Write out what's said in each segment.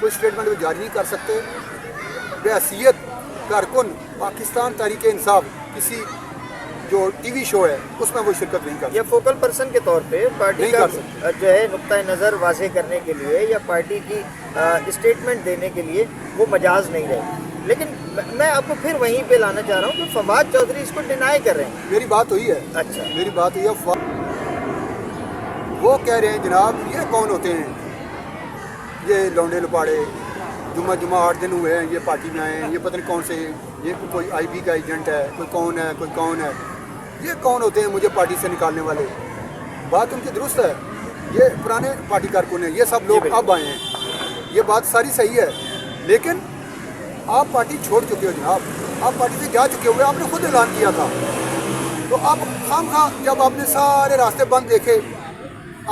کوئی اسٹیٹمنٹ وہ جاری نہیں کر سکتے. بحیثیت کارکن پاکستان تحریک انصاف کسی جو ٹی وی شو ہے اس میں وہ شرکت نہیں کر یا فوکل پرسن کے طور پہ پارٹی نہیں کا کر جو ہے نقطۂ نظر واضح کرنے کے لیے یا پارٹی کی اسٹیٹمنٹ دینے کے لیے وہ مجاز نہیں رہے. لیکن میں آپ کو پھر وہیں پہ لانا چاہ رہا ہوں کہ فواد چودھری اس کو ڈینائی کر رہے ہیں. میری بات ہوئی ہے. اچھا میری بات ہوئی ہے. وہ کہہ رہے ہیں جناب یہ کون ہوتے ہیں یہ لونڈے لپاڑے جمعہ 8 دن ہوئے ہیں یہ پارٹی میں آئے ہیں یہ پتہ نہیں کون سے یہ کوئی آئی بی کا ایجنٹ ہے کوئی کون ہے یہ کون ہوتے ہیں مجھے پارٹی سے نکالنے والے. بات ان کی درست ہے. یہ پرانے پارٹی کارکن ہیں یہ سب لوگ اب آئے ہیں. یہ بات ساری صحیح ہے لیکن آپ پارٹی چھوڑ چکے ہو جناب. آپ پارٹی سے جا چکے ہوئے آپ نے خود اعلان کیا تھا. تو آپ خواہ جب آپ نے سارے راستے بند دیکھے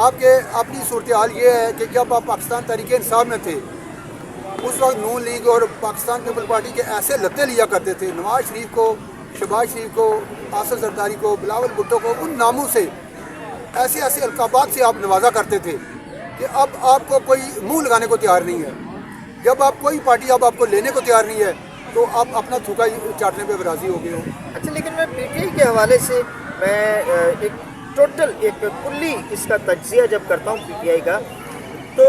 آپ کے اپنی صورتحال یہ ہے کہ جب آپ پاکستان تحریک انصاف میں تھے اس وقت نون لیگ اور پاکستان پیپل پارٹی کے ایسے لتے لیا کرتے تھے. نواز شریف کو شہباز شریف کو آصف زرداری کو بلاول بھٹو کو ان ناموں سے ایسے القابات سے آپ نوازا کرتے تھے کہ اب آپ کو کوئی منہ لگانے کو تیار نہیں ہے. جب آپ کوئی پارٹی اب آپ کو لینے کو تیار نہیں ہے تو آپ اپنا تھوکا چاٹنے پہ راضی ہو گئے ہو. اچھا لیکن میں پی ٹی آئی کے حوالے سے میں ایک کلی اس کا تجزیہ جب کرتا ہوں پی ٹی آئی کا تو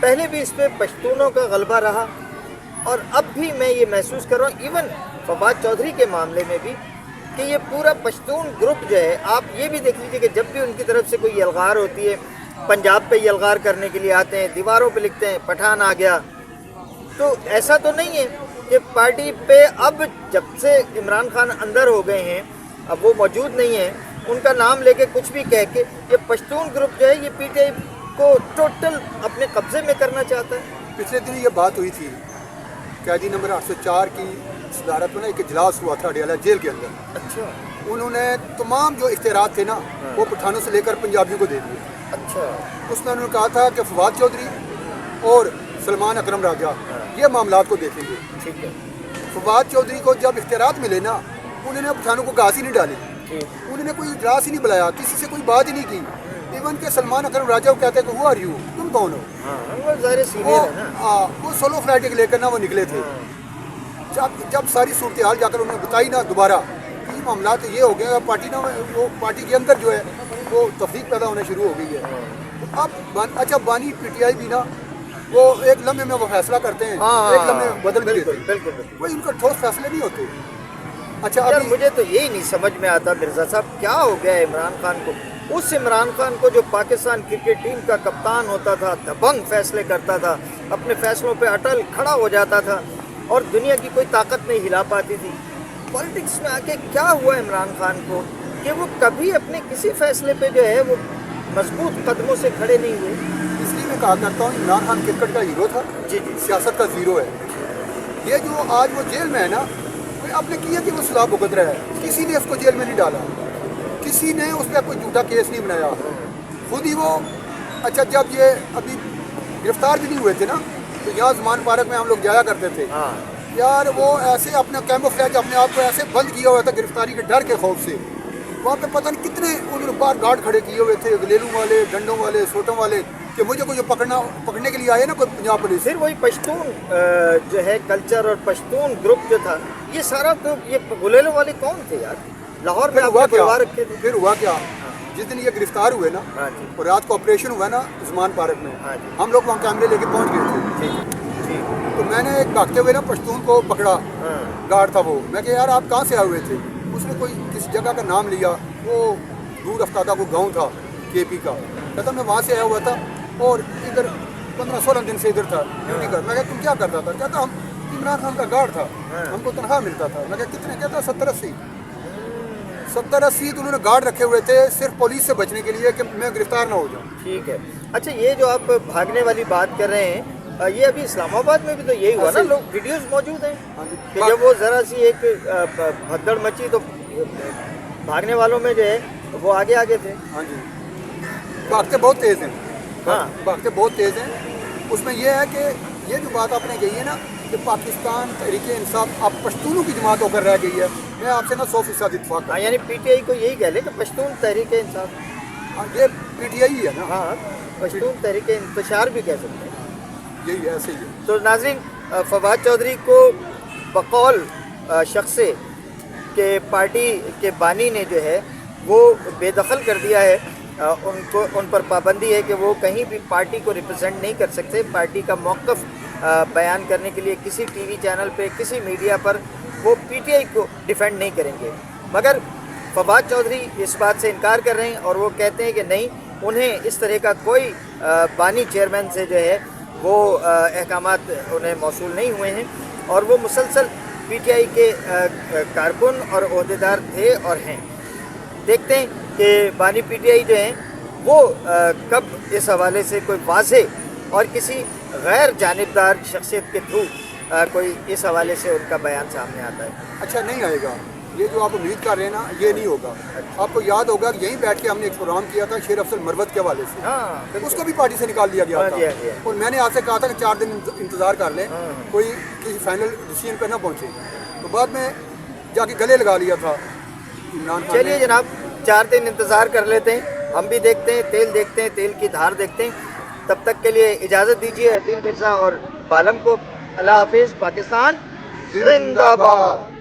پہلے بھی اس پہ پشتونوں کا غلبہ رہا اور اب بھی میں یہ محسوس کر رہا ہوں ایون فواد چودھری کے معاملے میں بھی کہ یہ پورا پشتون گروپ جو ہے آپ یہ بھی دیکھ لیجیے کہ جب بھی ان کی طرف سے کوئی یلغار ہوتی ہے پنجاب پہ یلغار کرنے کے لیے آتے ہیں دیواروں پہ لکھتے ہیں پٹھان آ گیا. تو ایسا تو نہیں ہے کہ پارٹی پہ اب جب سے عمران خان اندر ہو گئے ہیں اب وہ موجود نہیں ہیں ان کا نام لے کے کچھ بھی کہہ کے یہ پشتون گروپ جو ہے یہ پی ٹی آئی کو ٹوٹل اپنے قبضے میں کرنا چاہتا ہے. پچھلے دن یہ بات ہوئی تھی قیدی نمبر 804 کی صدارت میں نا ایک اجلاس ہوا تھا اڈیالہ جیل کے اندر. اچھا انہوں نے تمام جو اختیارات تھے نا وہ پٹھانوں سے لے کر پنجابیوں کو دے دیے. اچھا اس میں انہوں نے کہا تھا کہ فواد چودھری اور سلمان اکرم راجہ یہ معاملات کو دیکھیں گے. ٹھیک ہے. فواد چودھری کو جب اختیارات ملے نا انہوں نے پٹھانوں کو گھاس ہی نہیں ڈالی. انہوں نے کوئی اجلاس ہی نہیں بلایا کسی سے کوئی بات ہی نہیں کی. ایون کہ سلمان اکرم راجہ کو کہتے ہیں کہ ہو آر یو تم کون ہو. وہ سولو فلائٹ لے کر نا وہ نکلے تھے. جب ساری صورتحال جا کر انہوں نے بتائی نا دوبارہ یہ معاملات یہ ہو گئے پارٹی نا وہ پارٹی کے اندر جو ہے وہ تفریق پیدا ہونا شروع ہو گئی ہے. اب اچھا بانی پی ٹی آئی بھی نا وہ ایک لمحے میں وہ فیصلہ کرتے ہیں ایک لمحے میں بدل بھی دیتے ہیں. کوئی ان کا ٹھوس فیصلے نہیں ہوتے. اچھا ابھی مجھے تو یہی نہیں سمجھ میں آتا مرزا صاحب کیا ہو گیا عمران خان کو. اس عمران خان کو جو پاکستان کرکٹ ٹیم کا کپتان ہوتا تھا دبنگ فیصلے کرتا تھا اپنے فیصلوں پہ اٹل کھڑا ہو جاتا تھا اور دنیا کی کوئی طاقت نہیں ہلا پاتی تھی. پالیٹکس میں آ کے کیا ہوا عمران خان کو کہ وہ کبھی اپنے کسی فیصلے پہ جو ہے وہ مضبوط قدموں سے کھڑے نہیں ہوئے. اس لیے میں کہا کرتا ہوں عمران خان کرکٹ کا ہیرو تھا. جی سیاست کا زیرو ہے. یہ جو آج وہ جیل میں ہے نا آپ نے کیا کہ وہ سلاح بھگت رہا ہے. کسی نے اس کو جیل میں نہیں ڈالا. کسی نے اس پہ کوئی جھوٹا کیس نہیں بنایا. خود ہی وہ اچھا جب یہ ابھی گرفتار بھی نہیں ہوئے تھے نا تو یہاں زمان پارک میں ہم لوگ جایا کرتے تھے. یار وہ ایسے اپنا کیموفلیج اپنے آپ کو ایسے بند کیا ہوا تھا گرفتاری کے ڈر کے خوف سے. وہاں پہ پتہ نہیں کتنے انہوں نے باہر گارڈ کھڑے کیے ہوئے تھے گلیلوں والے ڈنڈوں والے سوٹوں والے کہ مجھے کوئی پکڑنے کے لیے آئے نا کوئی پنجاب پولیس. پھر وہی پشتون جو ہے کلچر اور پشتون گروپ جو تھا یہ سارا گروپ یہ گلیلوں والے کون تھے یار لاہور میں ہوا کیا رکھے تھے. پھر ہوا کیا جس دن یہ گرفتار ہوئے نا اور رات کو آپریشن ہوا نا زمان پارک میں ہم لوگ وہاں کیمرے لے کے پہنچ گئے تھے. تو میں نے ایک بھاگتے ہوئے نا پشتون کو پکڑا گارڈ تھا وہ. میں کہ یار آپ کہاں سے آئے ہوئے تھے. اس نے کوئی کس جگہ کا نام لیا وہ دور افتادہ کو گاؤں تھا کے پی کا. کہتا میں وہاں سے آیا ہوا تھا اور ادھر 15-16 دن سے ادھر تھا ڈیوٹی کر. میں کہا تم کیا کرتا تھا. کہتا ہم عمران خان کا گارڈ تھا ہم کو تنخواہ ملتا تھا. میں کہا کتنے. کہتا 70-80 تو انہوں نے گارڈ رکھے ہوئے تھے صرف پولیس سے بچنے کے لیے کہ میں گرفتار نہ ہو جاؤں. ٹھیک ہے. اچھا یہ جو آپ بھاگنے والی بات کر رہے ہیں یہ ابھی اسلام آباد میں بھی تو یہی ہوا نا لوگ ویڈیوز موجود ہیں کہ جب وہ ذرا سی ایک بھگدڑ مچی تو بھاگنے والوں میں جو ہے وہ آگے آگے تھے. ہاں جی بھاگتے بہت تیز ہیں. ہاں بھاگتے بہت تیز ہیں. اس میں یہ ہے کہ یہ جو بات آپ نے کہی ہے نا کہ پاکستان تحریک انصاف اب پشتونوں کی جماعت ہو کر رہ گئی ہے میں آپ سے نا 100% اتفاق. ہاں یعنی پی ٹی آئی کو یہی کہہ لیں کہ پشتون تحریک انصاف یہ پی ٹی آئی ہے نا. ہاں پشتون تحریک انتشار بھی کہہ سکتے ہیں. یہی ایسے ہی ہے. تو ناظرین، فواد چودھری کو بقول شخص کہ پارٹی کے بانی نے جو ہے وہ بے دخل کر دیا ہے. ان پر پابندی ہے کہ وہ کہیں بھی پارٹی کو ریپرزینٹ نہیں کر سکتے. پارٹی کا موقف بیان کرنے کے لیے کسی ٹی وی چینل پہ، کسی میڈیا پر وہ پی ٹی آئی کو ڈیفینڈ نہیں کریں گے. مگر فواد چودھری اس بات سے انکار کر رہے ہیں اور وہ کہتے ہیں کہ نہیں، انہیں اس طرح کا کوئی بانی چیئرمین سے جو ہے وہ احکامات انہیں موصول نہیں ہوئے ہیں، اور وہ مسلسل پی ٹی آئی کے کارکن اور عہدیدار تھے اور ہیں. دیکھتے ہیں کہ بانی پی ٹی آئی جو ہیں وہ کب اس حوالے سے کوئی واضح اور کسی غیر جانبدار شخصیت کے تھرو کوئی اس حوالے سے ان کا بیان سامنے آتا ہے. اچھا نہیں آئے گا. یہ جو آپ امید کر رہے ہیں نا، یہ نہیں ہوگا. آپ کو یاد ہوگا کہ یہیں بیٹھ کے ہم نے ایک پروگرام کیا تھا شیر افضل مروت کے حوالے سے. ہاں، اس کو بھی پارٹی سے نکال دیا گیا تھا. اور میں نے آپ سے کہا تھا کہ 4 دن انتظار کر لیں، کوئی کسی فائنل ڈیسیژن پہ نہ پہنچے. تو بعد میں جا کے گلے لگا لیا تھا عمران خان. چلیے جناب، 4 دن انتظار کر لیتے ہیں. ہم بھی دیکھتے ہیں، تیل دیکھتے ہیں، تیل کی دھار دیکھتے ہیں. تب تک کے لیے اجازت دیجیے عدیل مرزا اور بالم کو. اللہ حافظ. پاکستان زندہ باد.